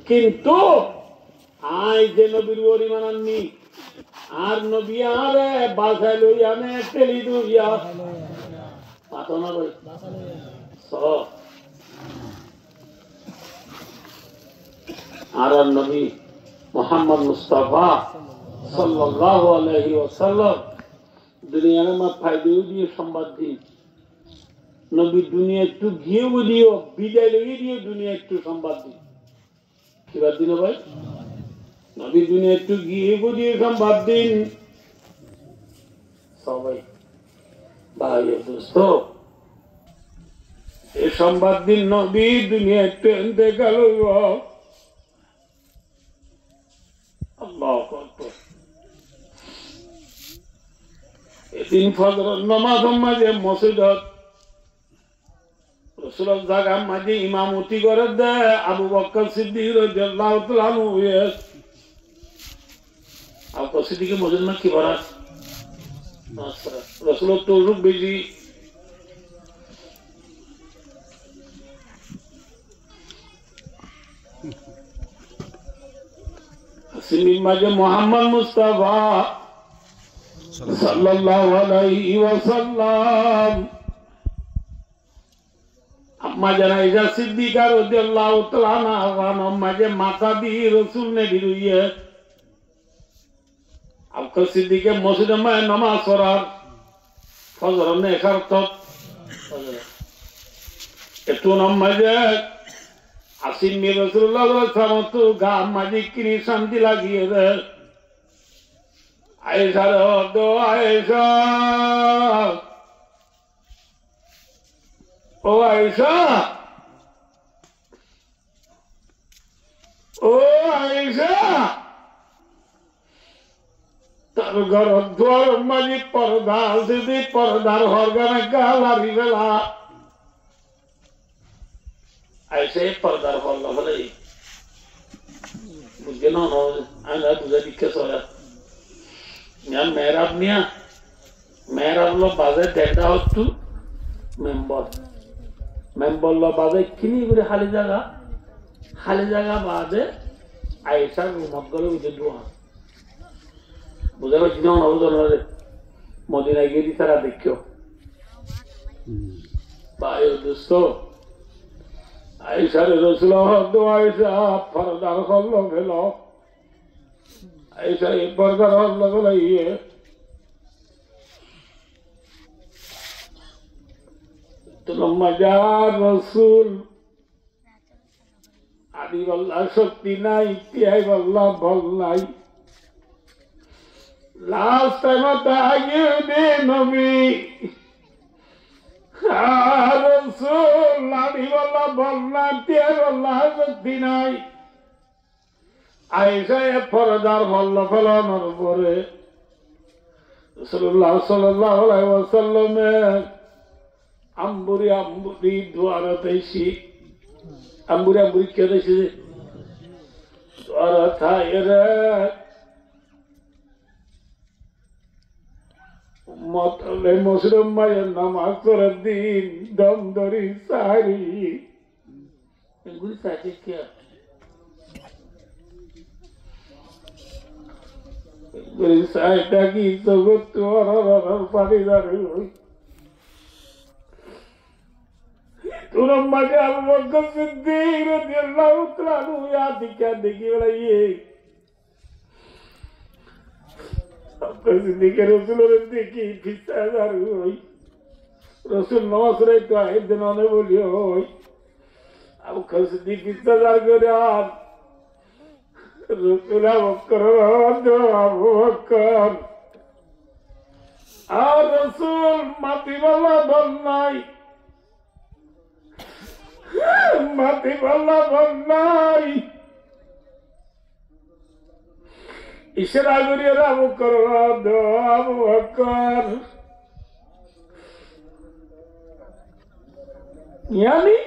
কিন্তু আই যে নবীর পরিমাণ আননি আর নবী আরে বাসায় লই আনে তেলি দুইয়া পাতনা ভাই আর নবী মোহাম্মদ মুস্তাফা সাল্লাল্লাহু আলাইহি ওয়াসাল্লাম দুনিয়ার মাথায় দিয়ে সংবাদ দিই নবী দুনিয়া একটু গিয়েও দিও বিদায় লেগে দিও দুনিয়া একটু সংবাদ দিই কি বাদ দিন ভাই নবী দুনিয়া একটু গিয়েও দিয়ে সংবাদ দিন সবাই ভাই দোস্ত এই সংবাদ দিন নবী দুনিয়া একটু এনতে গেল আল্লাহু আকবার এদিন ফজরের নামাজ মাঝে মসজিদত রাসূলুল্লাহ জায়গা মাঝে ইমামতি করে দেয় আবু বকর সিদ্দিক রাদিয়াল্লাহু তাআলা আনহু আবু বকর সিদ্দিক মসজিদ में কি বলা রাসূলুল্লাহ তো রূপ বেজি সিমিন মাঝে মোহাম্মদ মুস্তাফা সাল্লাল্লাহু আলাইহি ওয়াসাল্লাম আম্মা জান আয়েশা সিদ্দিকা রাদিয়াল্লাহু তাআলা আনহা মাঝে মাথা দিয়ে রাসূল ने गिरुए আবু সিদ্দিকে মসজিদে মে নামাজ পড়ার ফজর ने করত একটু নামাজে আসিন মি রাসূলুল্লাহ সাল্লাল্লাহু আলাইহি ওয়াসাল্লাম গা মাঝে কি শান্তি লাগিয়ে দেয় আয়েশা দো আয়েশা ও আয়েশা ও আয়েশা তার ঘর দ্বার মাঝে পর্দা যদি পর্দার হরগানে গালারি বেলা আয়েশা পর্দার হল্লা বলে বুঝে না আয়না বুঝে দিকে সরা ഞാൻ മേരാബ്ലോ ബാധ ഡেটা হচ্ছু মেম্বরলো বাদে কিনি করে খালি জায়গা বাদে আয়েশার রুমত গলে উঠে দোয়া বুঝে পারছি না অনবজনে মদিনায় গিয়ে তারা দেখিও ভাই দোস্ত আয়েশার রাসূলুল্লাহ আয়েশা ফরদার করলো গেল ऐसा एक बार का लग रही है तो मजा रसूल आदि वल्ला शक्ति नाई त्याई वल्ला बल नाई लास्ट टाइम बताइए दे नबी रसूल आदि वल्ला बल ना त्याई वल्ला शक्ति नाई আয়েশা পর্দার হল্লা ফেলানোর পরে রাসূলুল্লাহ সাল্লাল্লাহু আলাইহি ওয়াসাল্লাম আম্বুরি দুয়ারতে এসে আম্বুরি কে এসে দুয়ার থাইরে মতলে মুসলিম মায়ের নামাজ পড়ার দিন দম ধরি সারি এগুলি সাথে কে Saya ki sobat orang padi dari. Turun maja Abu Bakar Siddiq radhiyallahu ta'ala anhu ya dikhi walaye. Abu Siddiq Rasulullah dekhi fissa dari. Rasul namaz rai to aid dinone boliyo. Abu Bakar Siddiq fissa dari goriya. Rasulullah Abu Bakar আর রাসূল মাটিওয়ালা বল নাই ইশারা করিয়া আবু বকর यानी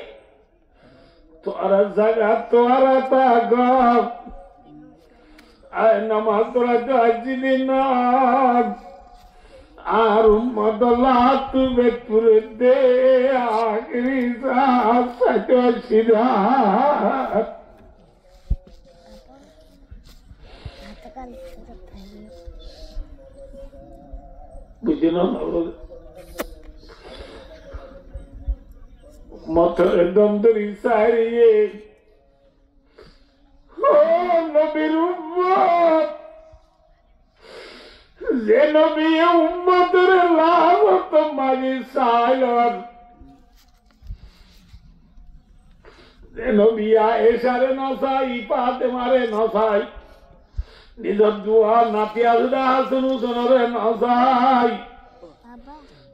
তোরা জায়গা তোরা তাগ আয় নামাজ তোরা যাইছিলি না আর উম্মত লাত বেপুরে দে আখরি সাথে সিধা বুঝে না মতরে দম ধরি সারিয়ে ও নবীর উম্মত যে নবী উম্মতের লাভ তো মাঝে সাইলন যে নবী আয়েশারে নসাই ফাতেমারে নসাই নিজের দুয়া নাতিয়া সুদা হাসান হুসেনরে নসাই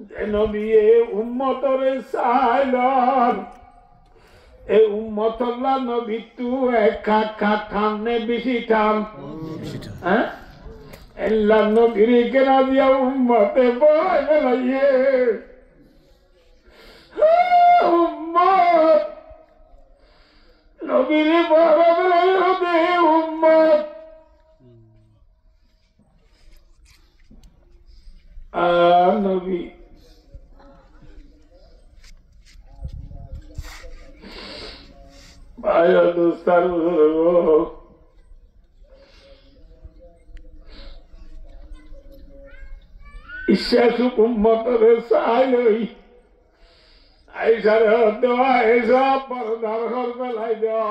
যে নবী উম্মতরে সাইলন এই উম্মতল্লাহ নবী তু একা খানে বেশি টান হ্যাঁ আল্লাহ নবীর কেনা দিয়া উম্মতে বয় বেলাইয়ে উম্মত নবীর বড় বেলাইয়ে দে উম্মত নবী ভাইয়া দোস্তার ইচ্ছাসু উম্মতরে চাইলই আইসারে দেওয়া এসব পর্দার ঘর বেলাই দেওয়া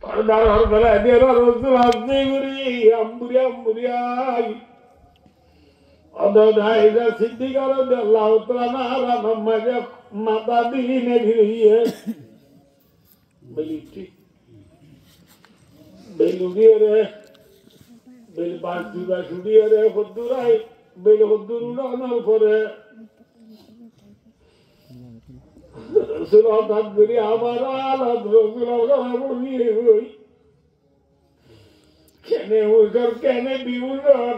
পর্দার ঘর বেলাই দিয়ে রসুল আসতে ঘুরি আম্বুরি আম্বুরিয়াই অদাইজা সিদ্ধি করে আল্লাহ তাআলা মাঝে মাথা দিনে ঘিরিয়ে বেলিটি বেলুড়িয়ে রে বেল বাঁশুড়া শুড়িয়ে রে হদ্দুরাই বেল হদ্দুর উড়ানোর পরে রসুল হঠাৎ করে আমার আলাদ রসুল বলিয়ে হই কেনে উঠর কেনে বিউঠর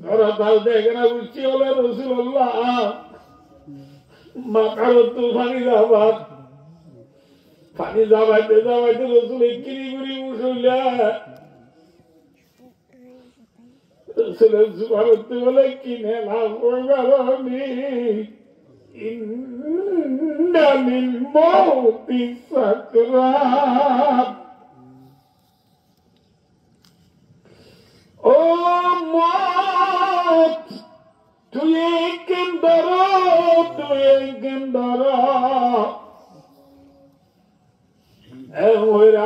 ঘরা তাল দেখে না বুঝছি হলে রসুল্লাহ মাথার তো পানি যাবার পানি যাবাইতে যাবাইতে রসুল কিরি গুড়ি উঠলে রসুলের সুভারতে বলে কিনে লাভ করবার আমি ইন্নালিল মৌতি সাকরাত ও মত তুই একদিন ধরো তুই একদিন ধরো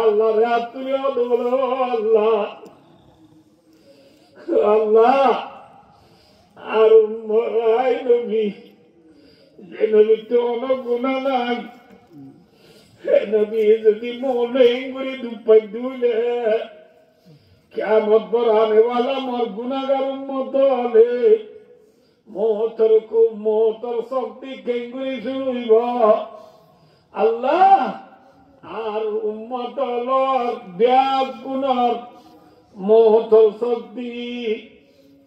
আল্লাহ রাত তুলে বলো আল্লাহ আল্লাহ আর মরাই নবী যে নবী তো অনেক গুণা নাই নবী যদি মনে করে দুপাই দুলে কিয়ামত पर आने वाला मोर गुनाहगार उम्मत हले मोहतर को मोहतर शक्ति केंगुरी শুইব আল্লাহ আর উম্মত হলর ব্যাগ গুনার মোহতর শক্তি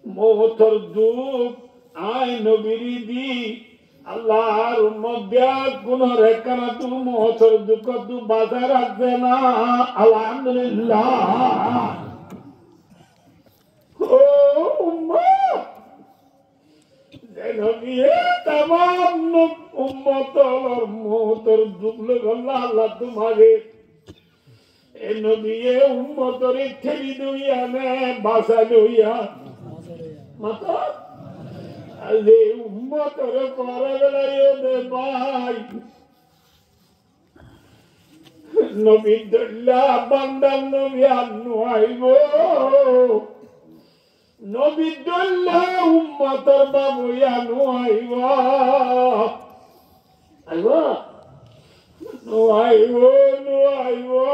মোহতর দুঃখ আয় নবীরি দি আল্লাহ আর উম্মত ব্যাগ গুনার একখানা তু মোহতর দুঃখ তু বাজায় রাখবে না আলহামদুলিল্লাহ तमाम उम्मतर दुखले अल्लाह तुम्हारे नबी उम्मतर ठेली दुइया ने बासा दुइया माता अरे उम्मतर पारा गलायो दे भाई नबी दल्ला बंदन नबी अन्नु आइबो নবী দল্লা উম্মতের বাবু ইয়ানু আইবা আইবা নো আইবো নো আইবো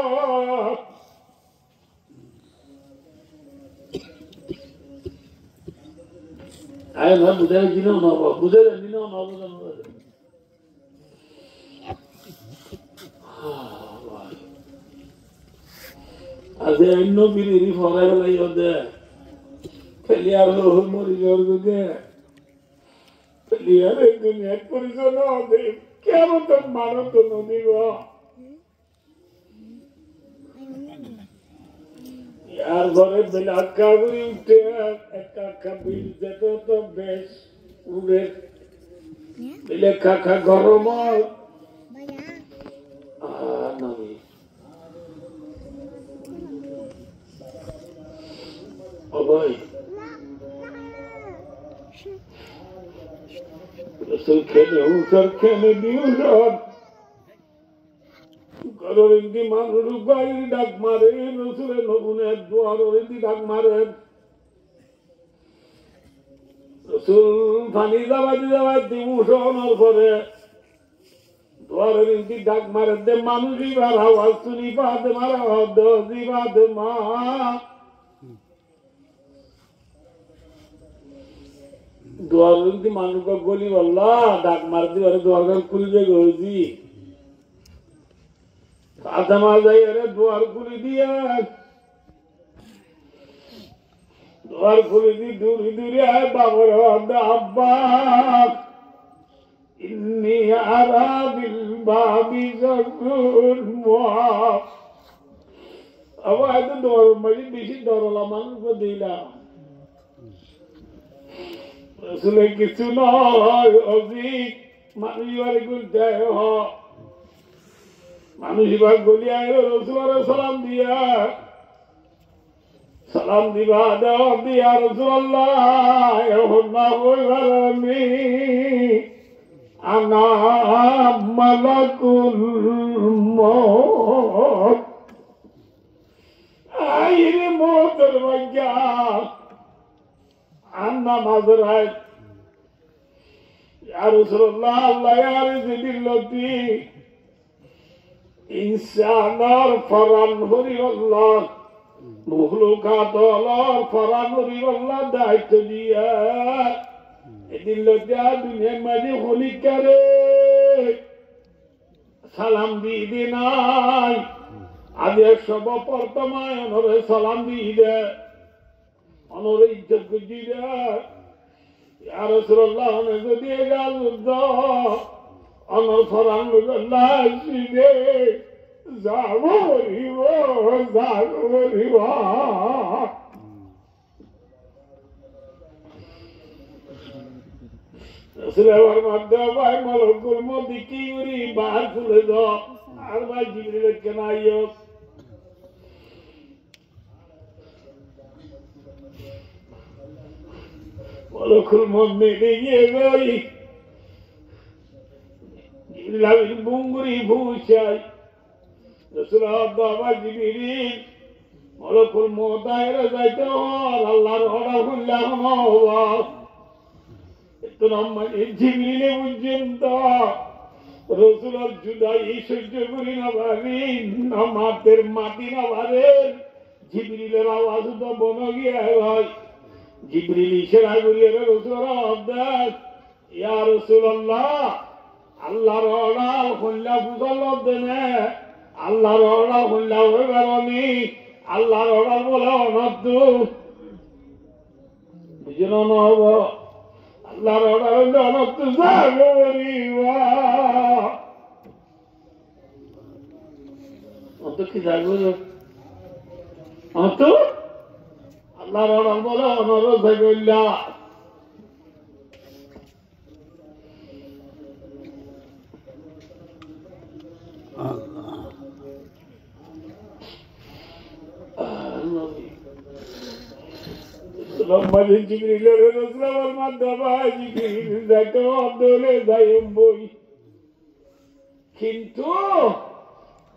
আয় না বুঝাই দিনো না বুঝাই দিনো না আজ নবীর ফরাই লাইও দে Pelear los morillos de pelear en dunia por eso no de qué hago tan malo tú no digo यार घरे बिना काबरी उठे একটা কাবিল যেত তো বেশ উড়ে বিলে কাকা গরম নবী ও ভাই রসুল খেলে উঠর খেলে দিউর গরন্দি মানুষ গাড়ি ডাক মারে রসুলের নবুনের দোয়ার ডাক মারে রসুল পানি যাবাই দিমুষণর পরে দোয়ারের ইন্দি ডাক মারে দে মানুষই বার আওয়াজ শুনি পাদে মারা দিবাদ মা দোয়ার ইন্দি মানুষ গলি বললা ডাক মার দিবার দোয়ার খুলবে গজি আদমা যাই আরে দোয়ার খুলি দিয়া দোয়ার খুলি দি দূরে দূরে আয় বাবার আব্বা ইন্নি আরা বিল বাবি জারুল মুআফ আওয়াজ দোয়ার মাঝে বেশি ডরলা মানুষ দিলাম রসুলে কিছু নয় অজিক মানুষ বাড়ি গুলতে মানুষ এবার গলিয়া রসুলের সালাম দিবা দেওয়া দিয়া রসুল্লাহ না হইবার আমি আনা মালাকুল মউত আইরে মওতের বাগ্যা আন্না মাযরাই ইয়া রাসূলুল্লাহ আল্লাহ ইয়া রিজবিল্লাতি ইনসানার ফরান হরি আল্লাহ মুখলুকাত আল্লাহ ফরান হরি আল্লাহ দায়িত্ব দিয়া এদিল্লাতি দুনিয়ার মাঝে হলিকারে সালাম দিয়ে নাই আগে সব প্রথমায় অনরে সালাম দিয়ে দে অনরে ইজ্জত বুঝি দে ইয়া রাসূলুল্লাহ অনে যদি গাল অনর ফরান আল্লাহ সিদে জাগরিব রসুলের মধ্যে ভাই মলকুল মধ্যে কি করি বাহার খুলে দাও আর ভাই জিবরিলের কেন আইও মলকুল মধ্যে গিয়ে গই জিবরিল আমি বুঙ্গুরি ভুষাই রসুল আব্বা জিবরিল মলকুল মতায়ের যাইতে হর আল্লাহর অর্ডার করলাম হওয়া জিবরিলে পর্যন্ত রসুলের জুদাই সহ্য করি না পারি নামাতের মাটি না পারেন জিবরিলের আওয়াজ তো বন গিয়া হয় জিবরিল ইশারা করিয়ে রসুলের আওয়াজ ইয়া রাসূলুল্লাহ আল্লাহর অর্ডার হল্লা বুঝল দেনে আল্লাহর অর্ডার হল্লা হয়ে বেরোনি আল্লাহর অর্ডার বলে অনর্থ বুঝল না হব আল্লাহর অর্ডার হলে অনর্থ কি যাবো অন্ত আল্লাহর অর্ডার বলে অনর্থ থাকল্লা কিন্তু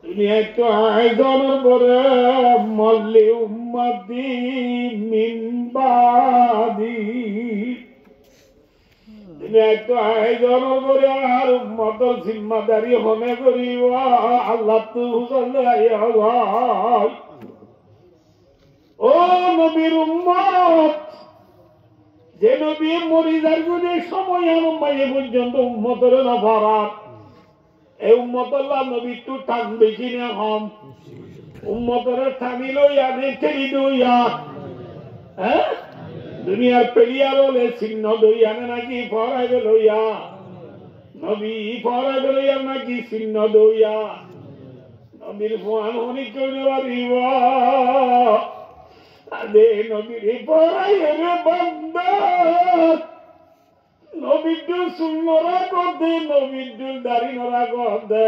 দুনিয়ায় তো আয়োজনের পরে মল্লি উম্মতি মিনবাদি দুনিয়ায় তো আয়োজনের পরে আর উম্মতের জিম্মাদারি মনে করি আল্লাহ তো ও নবীর উম্মত যে নবী মরিদার গুণে সময় আরম্ভ পর্যন্ত উম্মতের না ভরার এই উম্মতল্লাহ নবী একটু টান বেশি না হম উম্মতের টানি লইয়া ঠেলি দইয়া হ্যাঁ দুনিয়ার পেরিয়ার হলে চিহ্ন দইয়া নাকি ফরাইবে লইয়া নবী ফরাইবে লইয়া নাকি চিহ্ন দইয়া নবীর ফোয়ান হনি করে পারিব আদে নবীর পড়াইরে বান্দা নবীর সুন্নরা করতে নবীর দাড়ি নরা করতে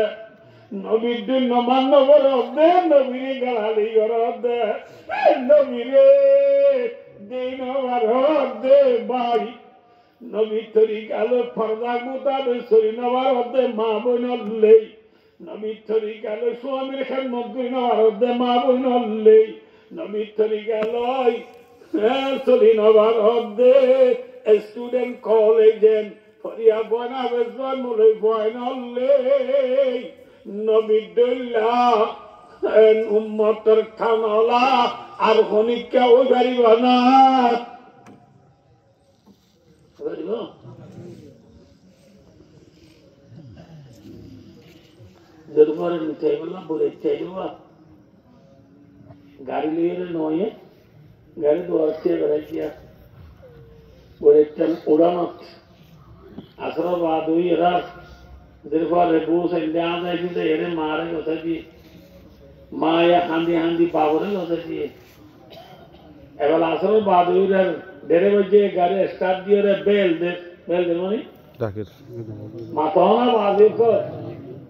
নবীর নমান্য করতে নবীর গালালি করতে নবীরে দিন দে ভাই নবী তরিকালো ফরজা মোতাবেক চলি নেওয়ার মধ্যে মা বোন হলেই নবীর তরিকালো স্বামীর খেদমত করে নেওয়ার মধ্যে মা বোন হলেই নবীর তরিকালয় চলি নেওয়ার মধ্যে স্টুডেন্ট কলেজেন ফরিয়া বনা বেজন মূলে বয়ন হলেই নবীর দল্লা উম্মতের খানলা আর হনিকা ওই পারিব না গাড়ি লিয়ে নয় গাড়ি দোয়াচ্ছে বেড়াইছিয়া উড়ানত আসর বাদ হই এরা যেরপরে বউ সাইডে আ যায় কিন্তু এরে মারে কথা দিয়ে মা হান্দি হান্দি বাবরে কথা দিয়ে এবার আসর বাদ হই দেড়ে বাজে গাড়ি স্টার্ট দিয়ে বেল দে মানে মাথা না বাজে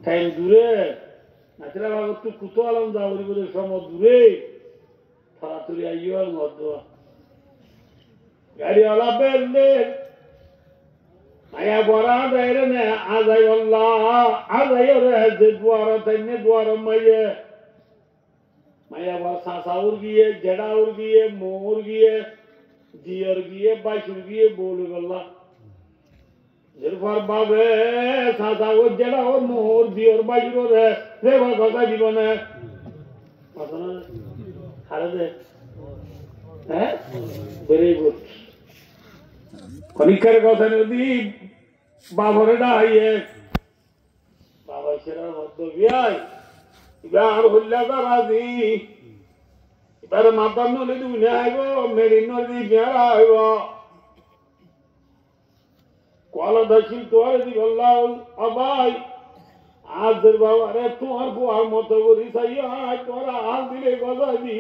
টাইম দূরে নাচরা বাবু তুই কুতো আলম যা বলে সময় দূরে তাড়াতাড়ি আইও আর মধ্য গাড়িওয়ালা বেল দে মায়া বরা দেয় রে না আজাই আল্লাহ আজাই রে যে দুয়ার তাইনে দুয়ার মাইয়ে মায়া বরা সাসা উড় গিয়ে জেডা উড় গিয়ে মোর গিয়ে জিয়র গিয়ে বাইশুর গিয়ে বল গল্লা যেরপর বাবে সাসা ও জেডা ও মোর জিয়র বাইশুর রে রে কথা জীবনে কথা না হারে দে হ্যাঁ ভেরি গুড পরীক্ষার কথা নদী বাবরে ডাইয়ে বাবা সেরা মধ্য বিয়াই এবার হল্লা রাজি এবার মাতার নদী দুনে আইব মেরিন নদী বিয়ার আইব কলা দশিল তোর দি বললাম আবাই আজের বাবা রে তোমার বুয়ার মতো করি চাই তোরা হাত দিলে কথা দি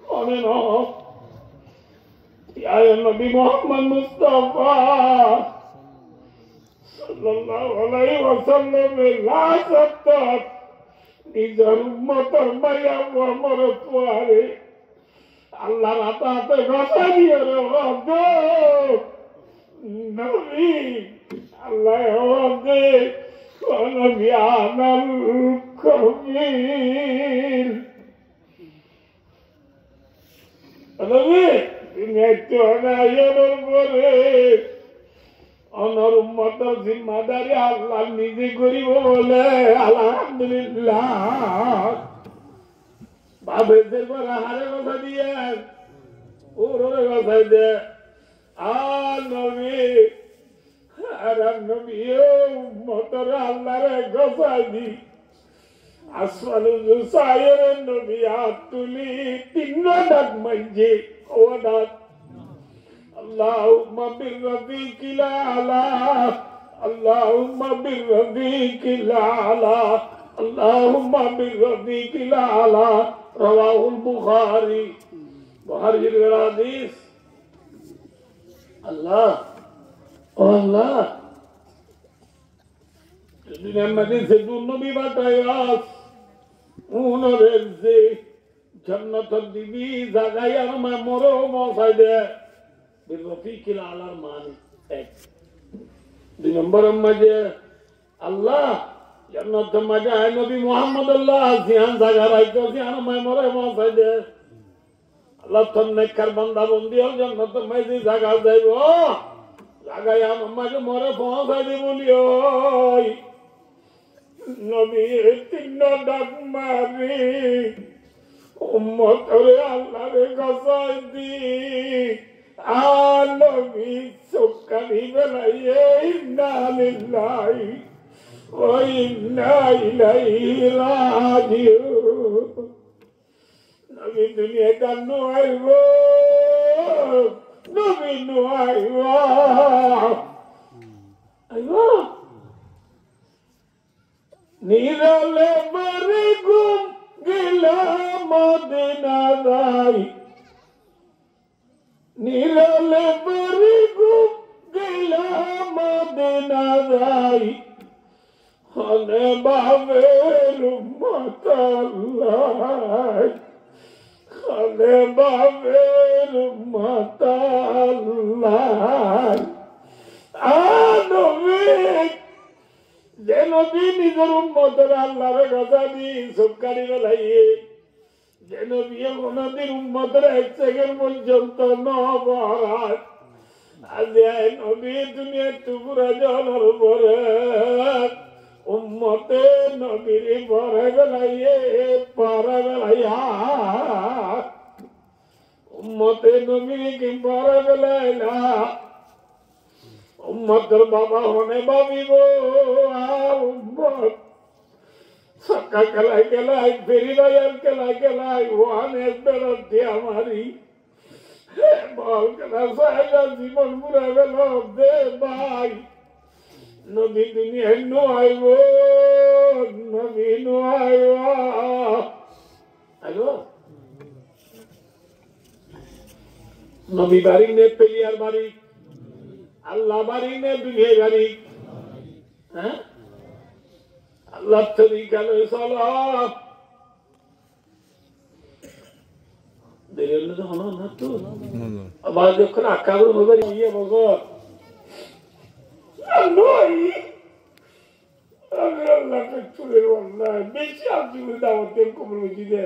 অনে ন يا نبي محمد مصطفى صلى الله عليه وسلم لا سبتت নিজের উম্মতের মায়া মরত পারে আল্লাহর হাতে কথা দিয়ে রে নবী আল্লাহ ওয়াদে নবী আনাল কবির নবী জিম্মাদারি আল্লাহ নিজে করিব বলে আলহামদুলিল্লাহ বাবেদের পর হারে কথা দিয়ে ওরে কথা দে আর নবী আর নবী উম্মতের আল্লাহরে গসাই দি আসমানু সায়ের নবী আতুলি তিন ডাক মাইজে ও ডাক আল্লাহুম্মা বিরফিকিল আলা আল্লাহুম্মা বিরফিকিল আলা আল্লাহুম্মা বিরফিকিল আলা রাওয়াহুল বুখারী বুখারীর হাদিস আল্লাহ ও আল্লাহ দুনিয়ার মধ্যে যে নবী বাতায়াস উনরের যে জান্নাতের দিবি জাগাই আর মরো মসাই দে বিরফিকিল আলার মানে এক দুই নম্বর মধ্যে আল্লাহ জান্নাতের মধ্যে আয় নবী মুহাম্মদ আল্লাহ জিহান জাগা রাইতো জিহান মরে মসাই দে আল্লাহ তোর নেককার বান্দা বন্দি হল জান্নাতের মধ্যে জাগা যাইব জাগাই আমার মাঝে মরে পৌঁছাই দি বলিও নবী তিন ডাক মারি উম্মতরে আল্লাহরে গসাই দি আর নবী চোখানি বেলাইয়ে ইন্না লিল্লাহি ওয়া ইন্না ইলাইহি রাজিউন নবী দুনিয়া কান্নো আইব নবী নো আইব আইব নিরলে বারে গুম গেলাম মদিনা যাই নিরলে বারে গুম গেলাম মদিনা যাই হনে বাবের উম্মত আল্লাহ হনে বাবের উম্মত আল্লাহ যে নবী নিজের উম্মতের আল্লাহর কথা দিয়ে সবকারি বেলাইয়ে যে নবী কোনদিন উম্মতের এক সেকেন্ড পর্যন্ত নবহার আজ নবী দুনিয়ার টুকুরা জলের পরে উম্মতে নবীর পরে বেলাইয়ে পরে বেলাইয়া উম্মতে নবীকে পরে বেলাইলা উম্মতের বাবা হনে ভাবিব উম্মত সক্কা খেলায় খেলায় ফেরি বাজার খেলায় খেলায় ওয়ানের বেরোত দিয়ে আমারই বল খেলা সাহেবা জীবন পুরা গেল দে ভাই নবী দুনিয়ায় নো আইব নবী নো আইব নবী বাড়ি নে পেলিয়ার বাড়ি আল্লাহ বাড়ি নে দুনিয়া বাড়ি হ্যাঁ আল্লাহ তরিকা লই চলো দেরিলে তো হলো না তো আবার যখন আকাবর হবে ইয়ে বগর নই আমি আল্লাহকে চুলের আল্লাহ বেশি আপনি দাওয়াতে কবুল দিতে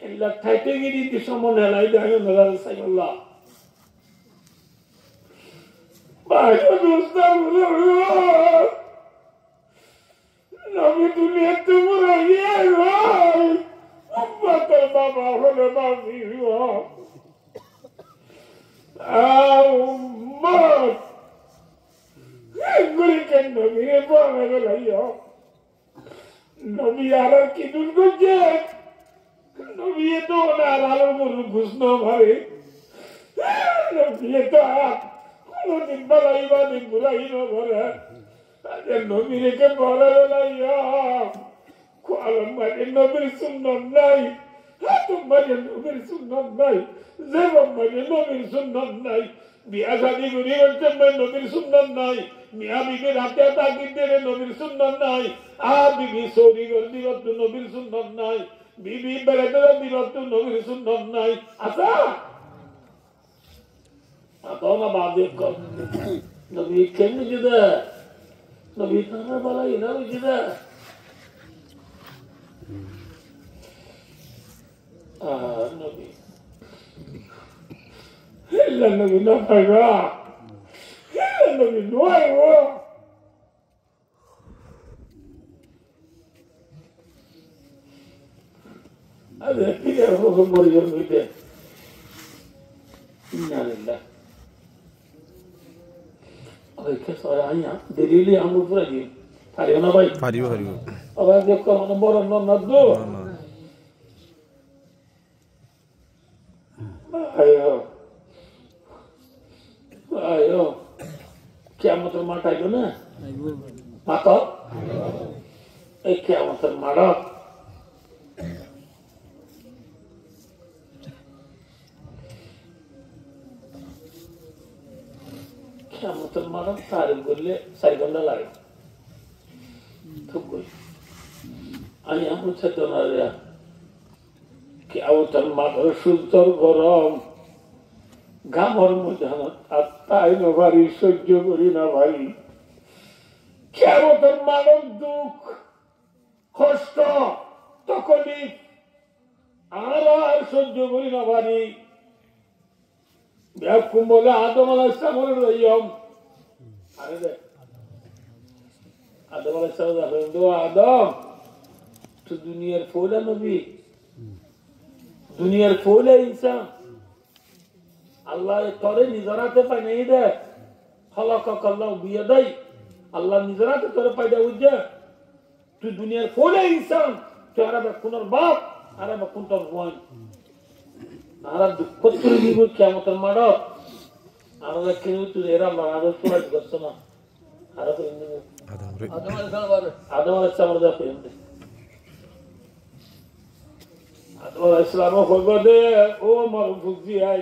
আল্লাহ থাইতে গিয়ে দিতে মনে লাই দেয় নজর সাইল্লাহ বাবা দোস্তার নবী দুনিয়াতে মরে গিয়ে উম্মতের বাবা হলে বাবি উম্মত এগুলিকে নবীরে পড়ে গেলাইয়া নবী আর কি দুল করছে নবী তো ওনার আলো গরু ঘুষন ভাবে নবী তো কোনদিন বালাইবা দিন ঘুরাই না ঘরে নবীকে পড়ে গেলাইয়া আলম্বাদের নবীর সুন্নত নাই তোমাদের নবীর সুন্নত নাই যে বাম্মাদের নবীর সুন্নত নাই বিয়া শাদি করি হচ্ছে নবীর সুন্নত নাই মিয়া বিবির হাতে তাকিদের নবীর সুন্নত নাই বিবি সৌরি দিবত নবীর সুন্নত নাই বিবি বেড়াতে দিবত নবীর সুন্নত নাই আচ্ছা না বাদে নবী কেমনি যেদা নবী তারা বলাই না যেদা নবী إلا النبي نفقا إلا النبي نوعه هذا كده هو مريم بيته إنا لله أبي كسر عيني دليلي عمو فرجي فاريونا باي فاريو أبي ذكر أنا مرة نندو أيوه আয়ো কিয়ামতের মাঠ আইব না মাত এই কিয়ামতের মাঠ কিয়ামতের মাঠ তারিখ করলে 4 ঘন্টা লাগে খুব আমি আমার চেতনা কিয়ামতের মাঠ সূর্যর গরম ঘামর মধ্যে আর তাই না ভারী সহ্য করি না ভাই কেমন মানব দুঃখ কষ্ট তখনই আর সহ্য করি না ভারী ব্যাকুম বলে আদম আলাইহিসসালামের রইম আরে দে আদম আলাইহিসসালাম আদম তো দুনিয়ার ফৌলা নবী দুনিয়ার ফৌলা ইনসান আল্লাহ তোরে নিজের হাতে পাই নাই দে খলাকাক আল্লাহ বিয়াদাই আল্লাহ নিজের হাতে তোরে পাই দে উজ্জা তুই দুনিয়ার ফলে ইনসান তুই আর কোনর বাপ আর কোন তোর বোন আর দুঃখ করে দিব কিয়ামতের মাঠ আমরা কেউ তুই এরা মারাদর সুরাজ করছ না আর তো আদম আলাইহিসসালাম দা কইতে আদম আলাইহিসসালাম কইব দে ও মার বুঝি আই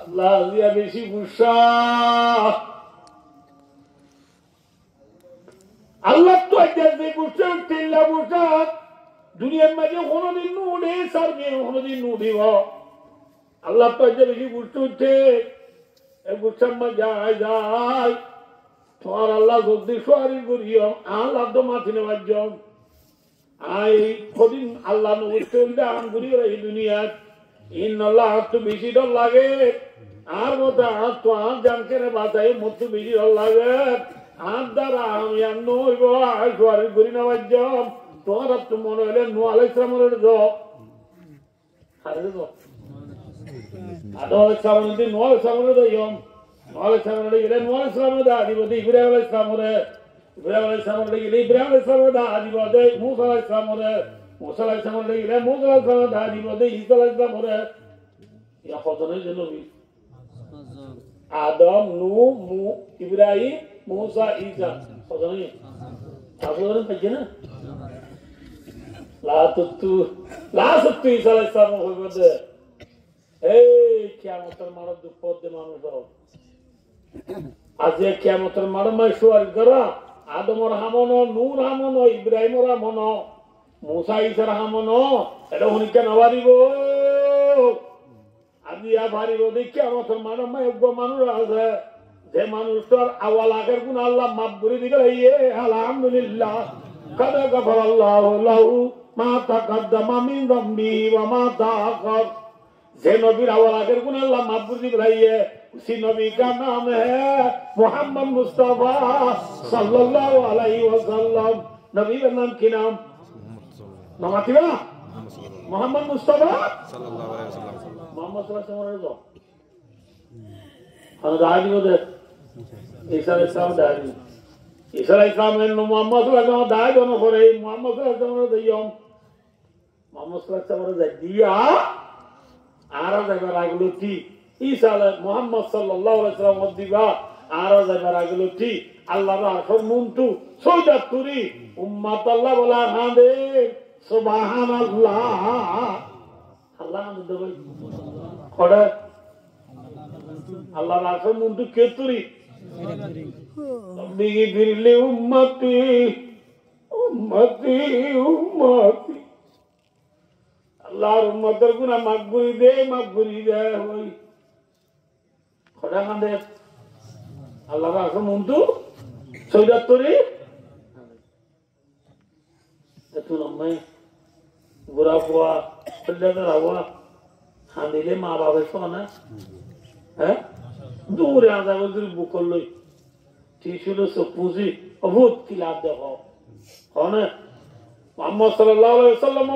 আল্লাহ দিয়া বেশি গুসা আল্লাহ তো একদিন গুসা তেলা গুসা দুনিয়ার মাঝে কোনোদিন নুড়ে সারবে কোনোদিন নুড়িব আল্লাহ তো একদিন বেশি গুসা উঠে বুঝছাম্মা যায় যায় তোমার আল্লাহ যদি সোয়ারি করিও আল্লাহ তো মাথি নেওয়ার জন আই কদিন আল্লাহ নবুঝতে আম করি এই দুনিয়ার ইন্নাল্লাহ তো বেশি ডর লাগে আর মতো আর তো আর জানকে রে বাঁচাই মতো বেশি ডর লাগে আর দ্বারা আমি আর নইব সোয়ারি করি নেওয়ার জন তোমার তো মনে হলে নোয়াল ইসলামের জব আরে জব আদর সামনে নোয়াল সামনে দইম নোয়াল সামনে গেলে নোয়াল সামনে দা দিব দি ইব্রাহিম সামনে গেলে ইব্রাহিম সামনে দা দিব দে মুসা সামনে মুসা সামনে গেলে মুসা সামনে দা দিব দে ঈসা সামনে ইয়া কতনে নবী আদম নূহ ইব্রাহিম মুসা ঈসা কতনে তাহলে পাইছে না লা সত্তু ঈসা সামনে হইবে দে এই কিয়ামতের মারা দুপদ দে মানুষ আজকে কিয়ামতের মারা মাই শুয়ার করা আদমর হামনো নূর হামনো ইব্রাহিমর হামনো মুসা ঈসার হামনো এটা হুনিকে নবারিব আজি আ ভারিব দেখি কিয়ামতের মারা মাই উগ্র মানুষ আছে যে মানুষটার আওয়াল আগের গুণ আল্লাহ মাফ করে দিবে ইয়ে আলহামদুলিল্লাহ কাদ গফরাল্লাহু লাহু মা তাকদ্দামা মিন যামবি ওয়া মা তাআখার जे नबी अवल आखिर गुना अल्लाह माफ कर दी है उसी नबी का नाम है मोहम्मद मुस्तफा सल्लल्लाहु अलैहि वसल्लम नबी का नाम की नाम नमातिबा मोहम्मद मुस्तफा सल्लल्लाहु अलैहि वसल्लम मोहम्मद सल्लल्लाहु अलैहि वसल्लम हम दादी को दे ईसा इस्लाम दादी ईसा इस्लाम में मोहम्मद सल्लल्लाहु अलैहि वसल्लम दादी दोनों करे मोहम्मद सल्लल्लाहु अलैहि वसल्लम मोहम्मद सल्लल्लाहु अलैहि वसल्लम दिया आराज এবার আগলো ঠিক ঈসা মুহাম্মদ সাল্লাল্লাহু আলাইহি ওয়াসাল্লাম দিবা আরাজ এবার আগলো ঠিক আল্লাহর আসর মুনতু সৌদাতুরি উম্মত আল্লাহ বলা হামদে সুবহানাল্লাহ আল্লাহ হামদ দেব খড়া আল্লাহর আসর মুনতু কেতুরি বিগি ফিরলে উম্মতি উম্মতি উম্মতি আল্লাহর উম্মতের গুনাহ মাফ করে দে হই খোদা কান্দে আল্লাহর আসল মুন্তু সৈদাতরি এত লম্বাই বুড়া ফুয়া পল্লাদার হওয়া খান্দিলে মা বাবা শোনা হ্যাঁ দূরে আদা বলতে বুকল লই ঠিক ছিল সব পুঁজি অভূত কি লাভ দেখো হনে মোহাম্মদ সাল্লাল্লাহু আলাইহি ওয়াসাল্লাম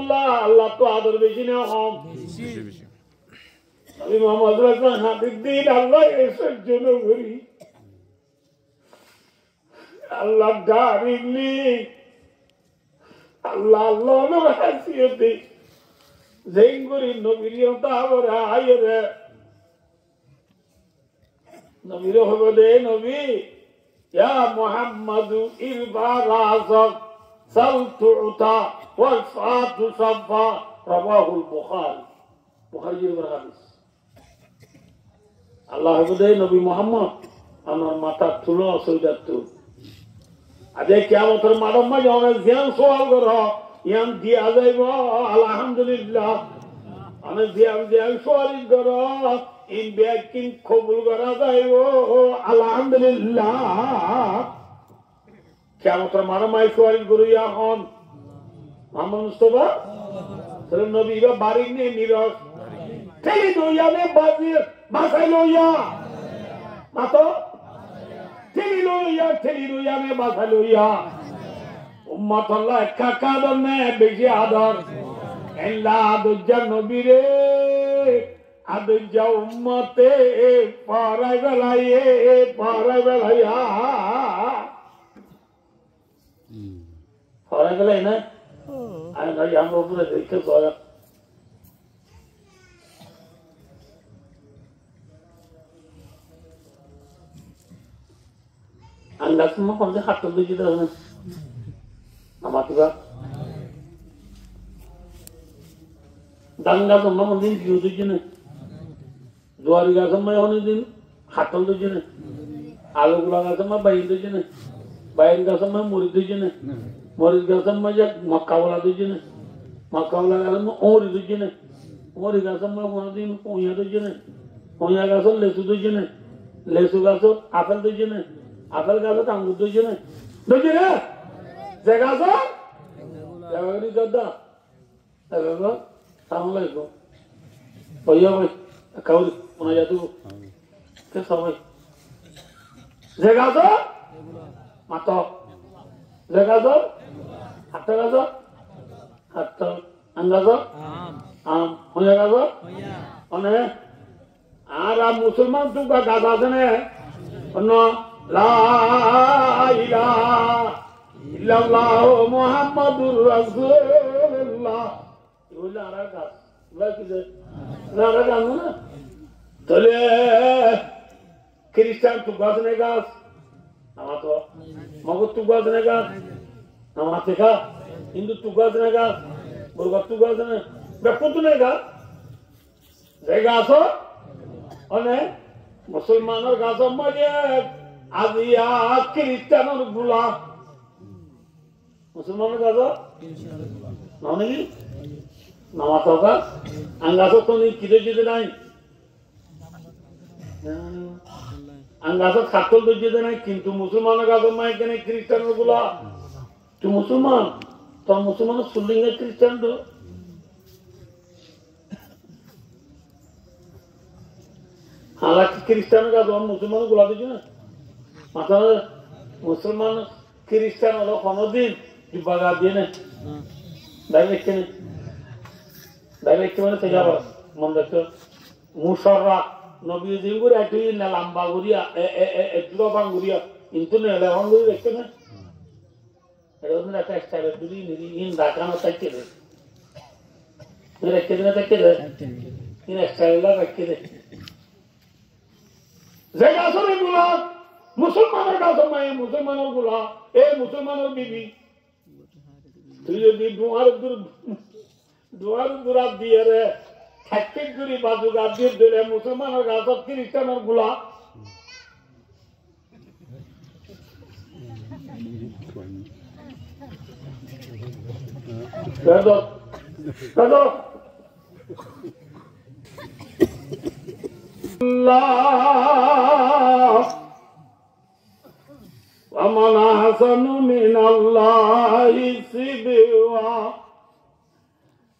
আল্লাহ তো আদর বেশি না হম নবী মুহাম্মদ সাল্লাল্লাহু আলাইহি ওয়াসাল্লাম দিন আল্লাহ এসে জন্য করি আল্লাহ গারিলি আল্লাহ আল্লাহ নো হাসিয়তে জেঙ্গুরি নবীর তাওরা আয়রে নবীর হবে নবী ইয়া মুহাম্মদ ইরবা রাযক সালতুতা ওয়াসফাতু সাফা রাওয়াহুল বুখারী বুখারীর হাদিস আল্লাহ হবে নবী মুহাম্মদ আমার মাথা তুলো সৈদাত আজে কিয়ামতের মাডম্মা যখন জ্ঞান সওয়াল করো ইয়ান দিয়া যাইব আলহামদুলিল্লাহ আমি জ্ঞান সওয়াল করো ইন ব্যাকিং কবুল করা যাইব আলহামদুলিল্লাহ কিয়ামতের মাডম্মা সওয়াল করো এখন মোহাম্মদ মুস্তাফা সাল্লাল্লাহু নবী বা বারিক নে নিরস তেলি দুইয়ানে বাজির বাসাই লইয়া মাতো তেলি লইয়ানে বাসাই লইয়া উম্মত আল্লাহ কাকা দনে বেশি আদর এল্লা দুজ্জা নবীরে আদুজ্জা উম্মতে পারাই বেলাইয়া পারাই বেলাই না আমি নয় আমরা উপরে দেখতে পারা Anda semua kalau hak tu juga dah. Nama tiba. Dangga semua mungkin jual tu je. Jual semua yang mungkin hak tu je. Alu gula semua bayar tu je. Bayar semua murid tu je. Murid semua je makawala tu je. Makawala semua orang tu je. Orang semua mungkin punya tu je. Punya semua lesu tu je. লেচু গাছত apple দইছে না apple গাছত আঙ্গুর দইছে না দইছে না যে গাছত জায়গাগুলি দাদা দাদা সালাম আলাইকুম ভাইয়া ভাই কাউরি শোনা যায় তো সবাই যে গাছত মাত যে গাছত হাতটা গাছত হাতটা আঙ্গাছত আম হয়ে গাছত মানে আর মুসলমান তো গাছ আছে না অন্য লা ইলাহা ইল্লাল্লাহ মুহাম্মাদুর রাসূলুল্লাহ এগুলো আর গাছ এগুলো কি না আর গাছ না তাহলে খ্রিস্টান তো গাছ নেই গাছ আমার তো মগজ তো গাছ নেই গাছ আমার থেকে হিন্দু তো গাছ নেই গাছ মুরগা তো গাছ নেই ব্যাপক তো নেই গাছ যে গাছ અને મુસલમાનો ગામમાં જે આદિયા ક્રિશ્ચિયનો ગુલા મુસલમાનો ગાજો નાની નામાતો가 안가서 또니 기대지도 나이 안가서 카톨도 지도 나이 কিন্তু মুসলমানো গামমা এখানে ক্রিশ্চিয়ানো গুলা তুই মুসলমান তো মুসলমান সুলিঙ্গে ক্রিশ্চিয়ান তো हालांकि क्रिश्चियन का तो हम मुसलमान को बुला दीजिए ना मतलब मुसलमान क्रिश्चियन वालों को दिन जो बगा दिए ना डायरेक्ट में सजा बस मन देखो मुशर्रा नबी जिंगुर ऐसी न लंबा गुरिया एट्रो बांगुरिया इंतु ने लेवन गुरी देखते ना ऐसा ना ऐसा स्टाइल दुरी निरी इन दाकाना तक के मेरे कितने तक के इन स्टाइल ला तक के যে গাছের গুলা মুসলমানের গাছ মায়ে মুসলমানের গুলা এই মুসলমানের বিবি তুই যদি দুয়ার দুরাত দিয়ে রে ঠাট্টিক গুড়ি বাজু গাছ দিয়ে দিলে মুসলমানের গাছ খ্রিস্টানের গুলা الله ومن أحسن من الله سبوا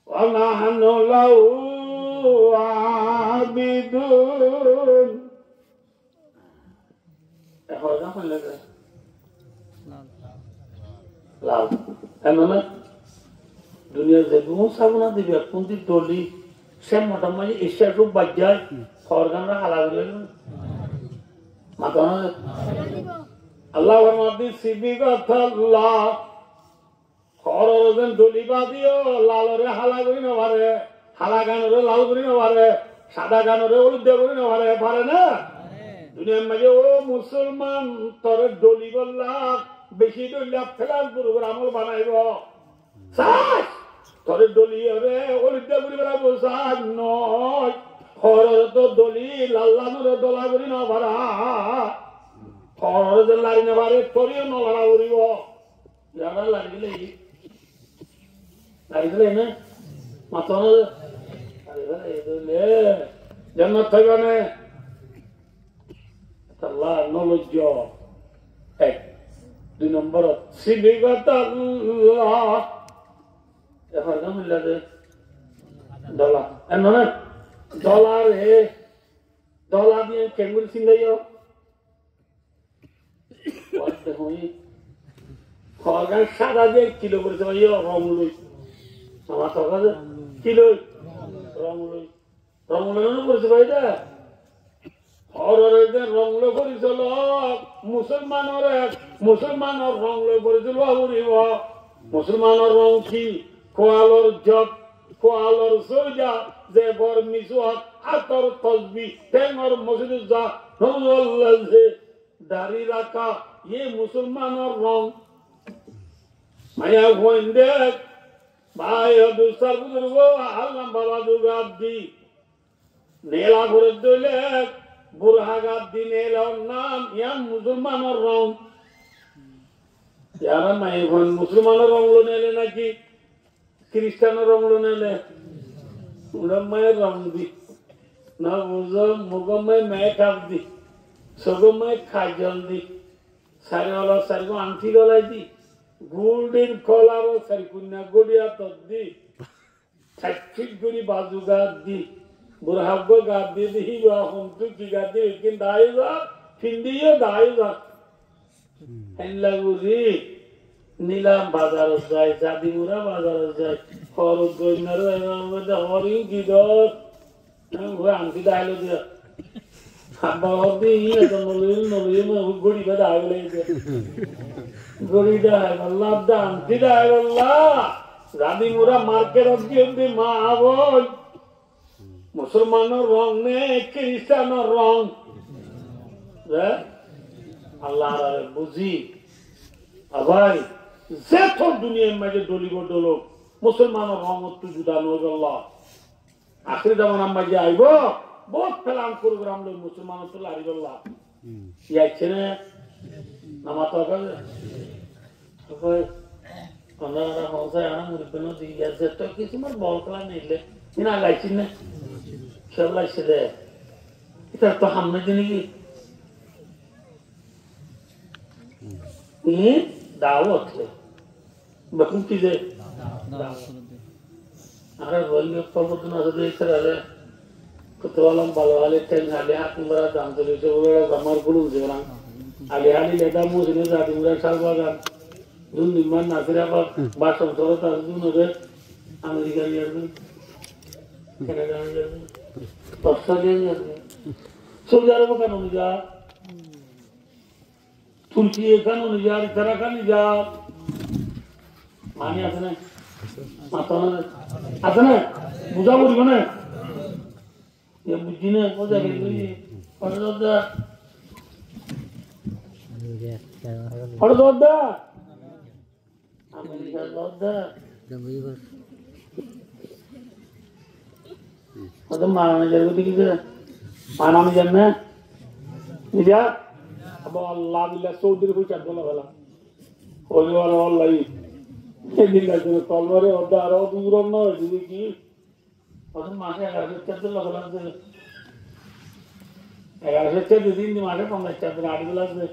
ونحن له عابدون লাল এমন দুনিয়ার যে গুণ সাবনা দিবে কোনটি দলি সে মোটামুটি ঈশ্বর রূপ বাজ্যায় খরগানরা হালা দিলে মাথা আল্লাহ ফরমাতি সিবি কথাল্লাহ খরজন দলি বাদিও লালরে হালা করি না পারে হালা গানরে লাল করি না পারে সাদা গানরে হলুদ করি না পারে না দুনিয়ার মাঝে ও মুসলমান তোর দলি বললা বেশি দলিয়া ফেলার পুরো আমল বানাইব তোর দলি রে হলুদ করি বেড়াবো সার নয় খরর তো দলি লাল্লানোর দলা করি না পারা খরর যে লারি না পারে তোরিও নলাড়া করিব যারা লাগিলে না মাথা জান্নাত থাকবে না আল্লাহ নলজ্জ এক দুই নম্বর সিবিগত আল্লাহ এখন মিল্লা দে ডলা এমন ডলার হে ডলা দিয়ে কেমন সিংগাইও ওয়াতে হই খরগান সাদা দিয়ে কিলো করে যাইও রং লই আমার তো কাছে কিলো রং লই করতে ভাই দা হররে যে রং লো করিছিল মুসলমানের রং লো করিছিল হরিব মুসলমানের রং কি কোয়ালর জগ কোয়ালর সোজা যে বর মিসওয়াক আতর তসবি তেমর মসজিদ যা নওয়াল্লাহে দাড়ি রাখা ये মুসলমানের রং মায়া হইন্দে ভাই দুসার বুজুর্গ আল্লাহ বাবা দুগাদি নেলা করে দইলে বুরহাগাদ দিনের নাম ইয়া মুসলমানের রং যারা মাই হন মুসলমানের রং লো নেলে নাকি খ্রিস্টানের রং লো নেলে উড়মায়ের রং দি না বুঝো মুগমায় মেয়ে কাপ দি সগমায় খাই জলদি সারিওয়ালা সারিগো আংটি গলাই দি গোল্ডেন কলারও সারি কুন্যা গড়িয়া তদ্দি ছাইফিট গড়ি বাজু গাদ দি বুড়হাব্য গাদ দি দিহি হন্তু কি গাদ দি কিন দায়ু যা ফিন্দিও দায়ু যা হেনলা গুজি নীলাম বাজার যায় জাদিমুরা বাজার যায় খরচ গইনার মধ্যে হরিও কি দর আংটি দাইলো দিয়া খাবা হদি এটা নলিল গড়ি বাদা আগলে গড়ি দাই আল্লাহ দা আংটি দাই আল্লাহ জাদিমুরা মার্কেট অব্দি মা আবল মুসলমানের রং নে খ্রিস্টানের রং আল্লাহ বুঝি আবাই যে তো দুনিয়ার মাঝে ডলিব ডলক মুসলমানের রং তো জুদা নয় আল্লাহ আখরি দামান মাঝে আইব বহুত ফেলাম প্রোগ্রাম লই মুসলমান তো লারিব আল্লাহ ইয়াইছে না নামাজ পড়ে কই কোনরা হওয়া আনা মুরবিন দিয়া যে তো কিছু মার বল কলা নিলে ইনা লাইছিন না সব লাইছে রে এটা তো হামনে দিনি কি দাওয়াত বাকুম কি যে আরে বলিও পরবর্তী না যদি ইসরালে কতওয়ালাম ভালো হলে তেল হালে হাত মুরা দাম চলে সে বলে আমার গুলো জেরান আগে হালি লেদা মুজনে জাতি মুরা সালবাগান দুন নিমান নাসিরা বাসন সরতা দুনরে আমেরিকা ইয়ারবে কানাডা ইয়ারবে অস্ট্রেলিয়া ইয়ারবে সৌদি আরব কেন যা তুর্কি কেন যা ইতারা কেন যা মানি আছে না আছে না বুঝা বলবো না বুঝি না বোঝা গেলি আমেরিকার লদ্দা মারানো যাবে দেখিছে মানানো যান না নিজা আবার আল্লাহ বিল্লাহ সৌদির পয়সা বলা ফেলা ওইবার আল্লাহ সেদিন লাগছে তলবারে ওটা আরো দূর নয় যদি কি মাসে 11,000 টাকা লাগছে 11,000 টাকা দুদিন মাসে 50 টাকা 8 লাগবে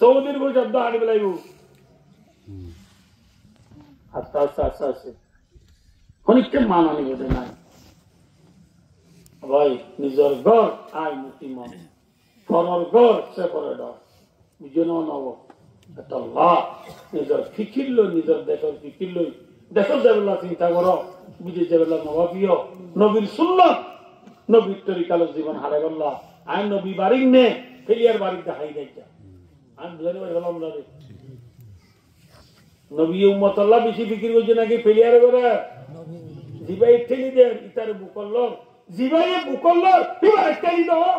সৌদির বই শব্দ 8 লাগব আস্তে আস্তে আস্তে আস্তে অনেকটা মানানি বোঝে নাই ভাই নিজের ঘর আয় মুক্তি মন পরের ঘর সে পরে ডর বুঝেন নব এটা লাভ নিজের ফিকির লই নিজের দেশের ফিকির লই দেশের যাবেলা চিন্তা করো বিদেশ যাবেলা নবাবিও নবীর সুন্নত নবীর তরিকালের জীবন হারে বললা আই নবী বাড়ির নে ফেলিয়ার বাড়ির দেখাই যাইছা আমি বুঝাতে পারি বললাম নবী উম্মত আল্লাহ বেশি ফিকির করছে নাকি ফেলিয়ারে করে জিবাই ঠেলি দেন ইতারে বুকল্ল জিবাইয়ে বুকল্ল এবার ঠেলি দাও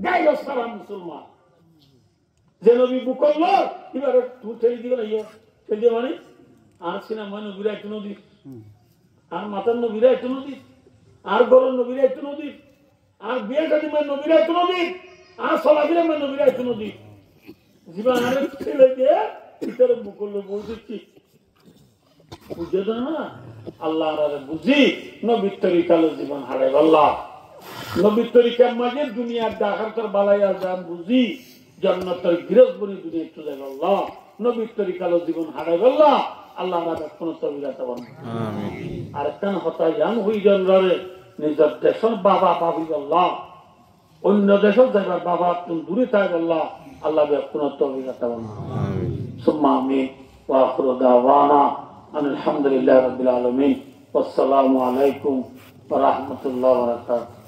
গাইল সারা মুসলমান যে নবী বুকল্ল এবার তুই ঠেলি দিও না ইয়ে ঠেলি দিও মানে আর সিনেমা নবীরা একটু নদী আর মাতার নবীরা একটু নদী আর গরম নবীরা একটু নদী আর বিয়ে শাদী মানে নবীরা একটু নদী আর সলাফিরা মানে নবীরা একটু নদী জীবন আরে ঠেলে দিয়ে ইতারে বুকল্ল বলছি বুঝে দাও না আল্লাহ বুঝি নবীর তরিকালের জীবন হারাই আল্লাহ নবীর তরিকার মাঝে দুনিয়ার দেখার তোর বালাইয়া যান বুঝি জন্নতের গৃহস্থ বনি দুনিয়া চলে গেল আল্লাহ নবীর তরিকালের জীবন হারাই আল্লাহ আল্লাহ কোন তবিরাতে বানাই আর কেন হতাই যান হই জনরে নিজের দেশের বাবা বাবি আল্লাহ অন্য দেশের যাইবার বাবা তুমি দূরে থাক আল্লাহ আল্লাহ কোন তবিরাতে বানাই সুম্মা আমিন ওয়া আখিরু দাওয়ানা الحمد لله رب العالمين والسلام عليكم ورحمة الله وبركاته